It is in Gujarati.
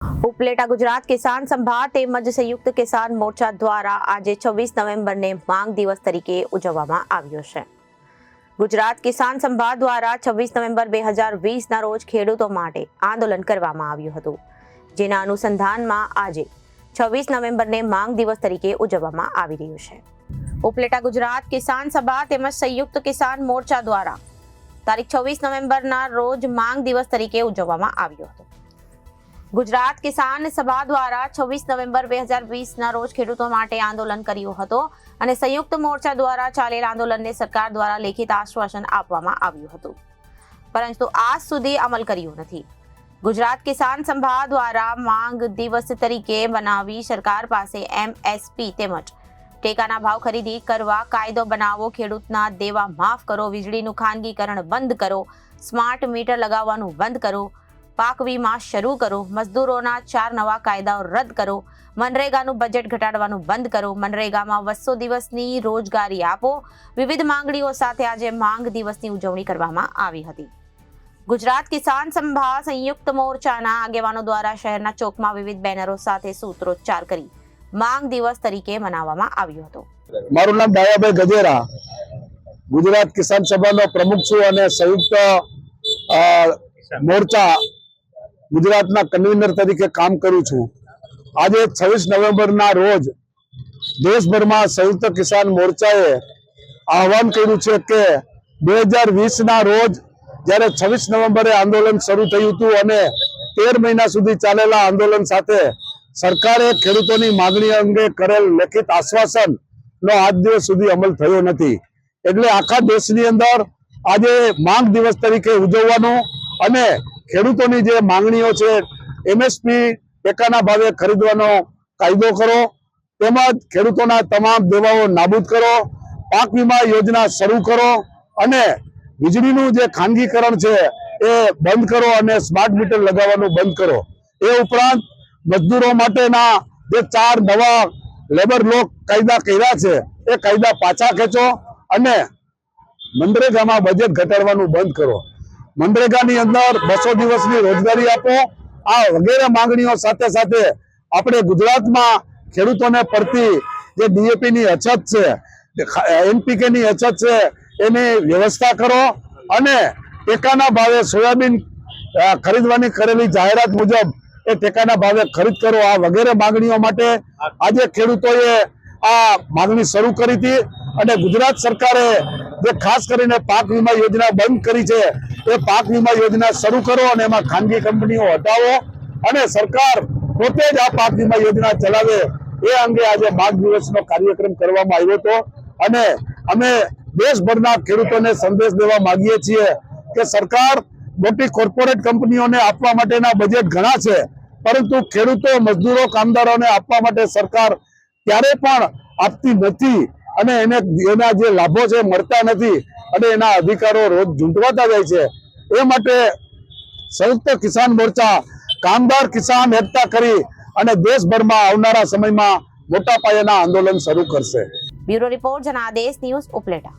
ઉપલેટા ગુજરાત કિસાન સભા તેમજ સંયુક્ત કિસાન મોરચા દ્વારા આજે 26 નવેમ્બરને માંગ દિવસ તરીકે ઉજવવામાં આવ્યો છે। ગુજરાત કિસાન સભા દ્વારા 26 નવેમ્બર 2020ના રોજ ખેડૂતો માટે આંદોલન કરવામાં આવ્યું હતું, જેના અનુસંધાનમાં આજે 26 નવેમ્બરને માંગ દિવસ તરીકે ઉજવવામાં આવી રહ્યું છે। ઉપલેટા ગુજરાત કિસાન સભા તેમજ સંયુક્ત કિસાન મોરચા દ્વારા તારીખ 26 નવેમ્બરના રોજ માંગ દિવસ તરીકે ઉજવવામાં આવ્યો હતો। ગુજરાત કિસાન સભા દ્વારા 26 નવેમ્બર 2020ના રોજ ખેડૂતો માટે આંદોલન કર્યું હતું અને સંયુક્ત મોરચા દ્વારા ચાલેલ આંદોલનને સરકાર દ્વારા લેખિત આશ્વાસન આપવામાં આવ્યું હતું, પરંતુ આજ સુધી અમલ કર્યું નથી। ગુજરાત કિસાન સભા દ્વારા માંગ દિવસ તરીકે બનાવી સરકાર પાસે MSP તેમજ ટેકાના ભાવ ખરીદી કરવા કાયદો બનાવો, ખેડૂતના દેવા માફ કરો, વીજળીનું ખાનગીકરણ બંધ કરો, સ્માર્ટ મીટર લગાવવાનું બંધ કરો, પાક વીમા શરૂ કરો, મજદૂરોના 4 નવા કાયદાઓ રદ કરો, મનરેગાનું બજેટ ઘટાડવાનું બંધ કરો, મનરેગામાં 200 દિવસની રોજગારી આપો। વિવિધ માંગણીઓ સાથે આજે માંગ દિવસની ઉજવણી કરવામાં આવી હતી। ગુજરાત કિસાન સભા સંયુક્ત મોરચાના આગેવાનો દ્વારા શહેરના ચોકમાં વિવિધ બેનરો સાથે સૂત્રોચ્ચાર કરી માંગ દિવસ તરીકે મનાવવામાં આવ્યો હતો। મારું નામ ડાયાભાઈ ગજેરા, ગુજરાત કિસાન સભાનો પ્રમુખ છું અને સંયુક્ત મોરચા ગુજરાતના કન્વીનર તરીકે કામ કરું છું। આજે 26 નવેમ્બરના રોજ દેશભરમાં સંયુક્ત કિસાન મોરચાએ આહવાન કર્યું છે કે 2020ના રોજ જ્યારે 26 નવેમ્બરે આંદોલન શરૂ થયું હતું અને 13 મહિના સુધી ચાલેલા આંદોલન સાથે સરકારે ખેડૂતોની માંગણી અંગે કરેલ લેખિત આશ્વાસનનો આજ દિવસ સુધી અમલ થયો નથી। એટલે આખા દેશની અંદર આજે માંગ દિવસ તરીકે ઉજવવાનો અને ખેડૂતોની જે માંગણીઓ છે MSP ટેકાના ભાવે ખરીદવાનો કાયદો કરો, તેમજ ખેડૂતોના તમામ દેવાઓ નાબૂદ કરો, પાક વીમા યોજના શરૂ કરો અને વીજળીનું જે ખાનગીકરણ છે એ બંધ કરો અને સ્માર્ટ મીટર લગાવવાનું બંધ કરો। એ ઉપરાંત મજદૂરો માટેના જે 4 નવા લેબર લો કાયદા કર્યા છે એ કાયદા પાછા ખેંચો અને મનરેગામાં બજેટ ઘટાડવાનું બંધ કરો। મનરેગાની અંદર 200 દિવસની રોજગારી આપો। આ વગેરે માંગણીઓ સાથે સાથે આપણે ગુજરાતમાં ખેડૂતોને પડતી જે DAP ની અછત છે, NPK ની અછત છે, એની વ્યવસ્થા કરો અને ટેકાના ભાવે સોયાબીન ખરીદવાની કરેલી જાહેરાત મુજબ એ ટેકાના ભાવે ખરીદ કરો। આ વગેરે માંગણીઓ માટે આજે ખેડૂતોએ આ માંગણી શરૂ કરી હતી અને ગુજરાત સરકારે જે ખાસ કરીને પાક વીમા યોજના બંધ કરી છે એ પાક વીમા યોજના શરૂ કરો અને એમાં ખાનગી કંપનીઓ હટાવો અને સરકાર પોતે જ આ પાક વીમા યોજના ચલાવે। એ અંગે આજે માંગ દિવસનો કાર્યક્રમ કરવામાં આવ્યો હતો અને અમે દેશભરના ખેડૂતોને સંદેશ દેવા માંગીએ છીએ કે સરકાર મોટી કોર્પોરેટ કંપનીઓને આપવા માટેના બજેટ ઘણા છે, પરંતુ ખેડૂતો, મજદૂરો, કામદારોને આપવા માટે સરકાર ક્યારે પણ આપતી નથી અને એના જે લાભો છે મળતા નથી અને એના અધિકારો રોજ ઝૂંટવાતા જાય છે। એ માટે સંયુક્ત કિસાન મોરચા કામદાર કિસાન એકતા કરી અને દેશભરમાં આવનારા સમયમાં મોટા પાયાના આંદોલન શરૂ કરશે। Bureau report Janadesh news Upleta.